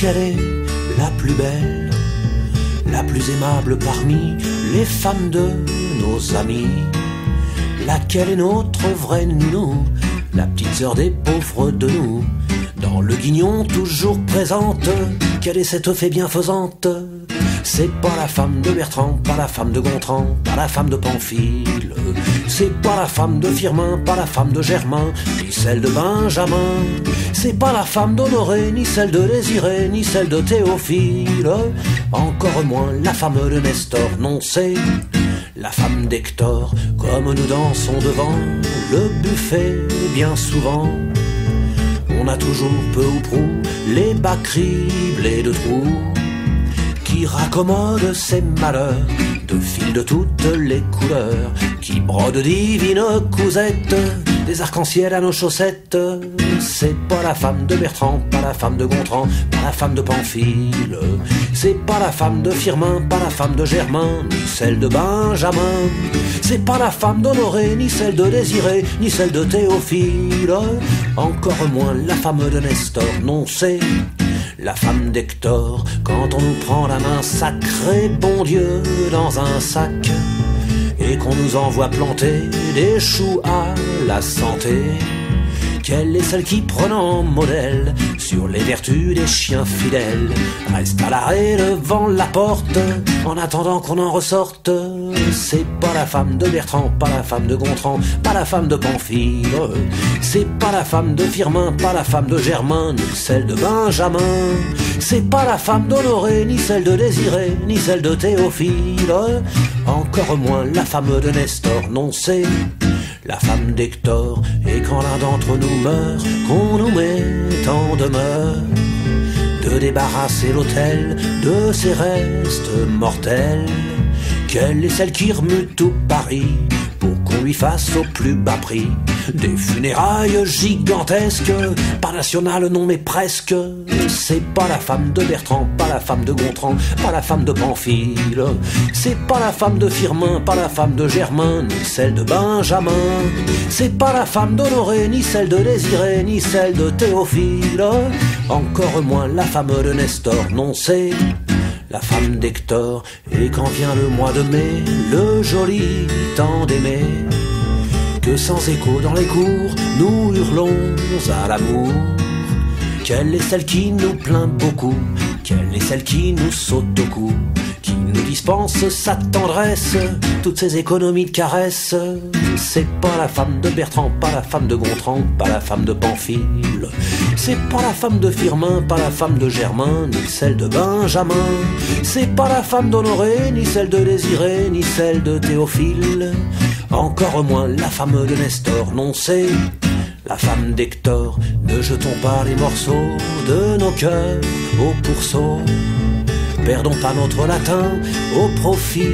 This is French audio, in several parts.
Laquelle est la plus belle, la plus aimable parmi les femmes de nos amis? Laquelle est notre vraie nounou, la petite sœur des pauvres de nous? Dans le guignon toujours présente, quelle est cette fée bienfaisante? C'est pas la femme de Bertrand, pas la femme de Gontran, pas la femme de Pamphile. C'est pas la femme de Firmin, pas la femme de Germain, ni celle de Benjamin. C'est pas la femme d'Honoré, ni celle de Désiré, ni celle de Théophile. Encore moins la femme de Nestor, non c'est la femme d'Hector. Comme nous dansons devant le buffet bien souvent, on a toujours peu ou prou les bas criblés de trous qui raccommodent ses malheurs de fils de toutes les couleurs, qui brodent divines cousettes, des arcs-en-ciel à nos chaussettes. C'est pas la femme de Bertrand, pas la femme de Gontran, pas la femme de Pamphile. C'est pas la femme de Firmin, pas la femme de Germain, ni celle de Benjamin. C'est pas la femme d'Honoré, ni celle de Désiré, ni celle de Théophile. Encore moins la femme de Nestor, non c'est la femme d'Hector. Quand on nous prend la main, sacré bon Dieu, dans un sac, et qu'on nous envoie planter des choux à la santé, quelle est celle qui, prenant modèle sur les vertus des chiens fidèles, reste à l'arrêt devant la porte en attendant qu'on en ressorte? C'est pas la femme de Bertrand, pas la femme de Gontran, pas la femme de Pamphile. C'est pas la femme de Firmin, pas la femme de Germain, ni celle de Benjamin. C'est pas la femme d'Honoré, ni celle de Désiré, ni celle de Théophile. Encore moins la femme de Nestor, non c'est la femme d'Hector. Et quand l'un d'entre nous meurt, qu'on nous met en demeure de débarrasser l'autel de ses restes mortels, quelle est celle qui remue tout Paris pour qu'on lui fasse au plus bas prix des funérailles gigantesques, pas nationales non mais presque? C'est pas la femme de Bertrand, pas la femme de Gontran, pas la femme de Pamphile. C'est pas la femme de Firmin, pas la femme de Germain, ni celle de Benjamin. C'est pas la femme d'Honoré, ni celle de Désiré, ni celle de Théophile. Encore moins la femme de Nestor, non c'est la femme d'Hector. Et quand vient le mois de mai, le joli temps d'aimer, que sans écho dans les cours, nous hurlons à l'amour. Quelle est celle qui nous plaint beaucoup? Quelle est celle qui nous saute au cou? Qui nous dispense sa tendresse, toutes ces économies de caresses? C'est pas la femme de Bertrand, pas la femme de Gontran, pas la femme de Pamphile. C'est pas la femme de Firmin, pas la femme de Germain, ni celle de Benjamin. C'est pas la femme d'Honoré, ni celle de Désiré, ni celle de Théophile. Encore moins la femme de Nestor, non c'est la femme d'Hector. Ne jetons pas les morceaux de nos cœurs au pourceau, perdons pas notre latin au profit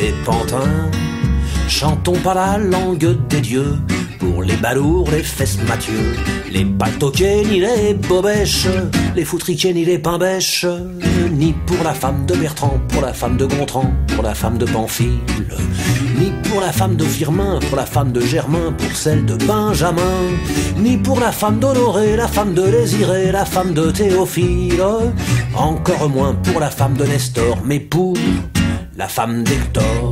des pantins. Chantons pas la langue des dieux pour les balourds, les fesses Mathieu, les paltoquets ni les bobèches, les foutriquets ni les pain-bêches, ni pour la femme de Bertrand, pour la femme de Gontran, pour la femme de Pamphile, ni pour la femme de Firmin, pour la femme de Germain, pour celle de Benjamin, ni pour la femme d'Honoré, la femme de Désiré, la femme de Théophile, encore moins pour la femme de Nestor, mais pour la femme d'Hector.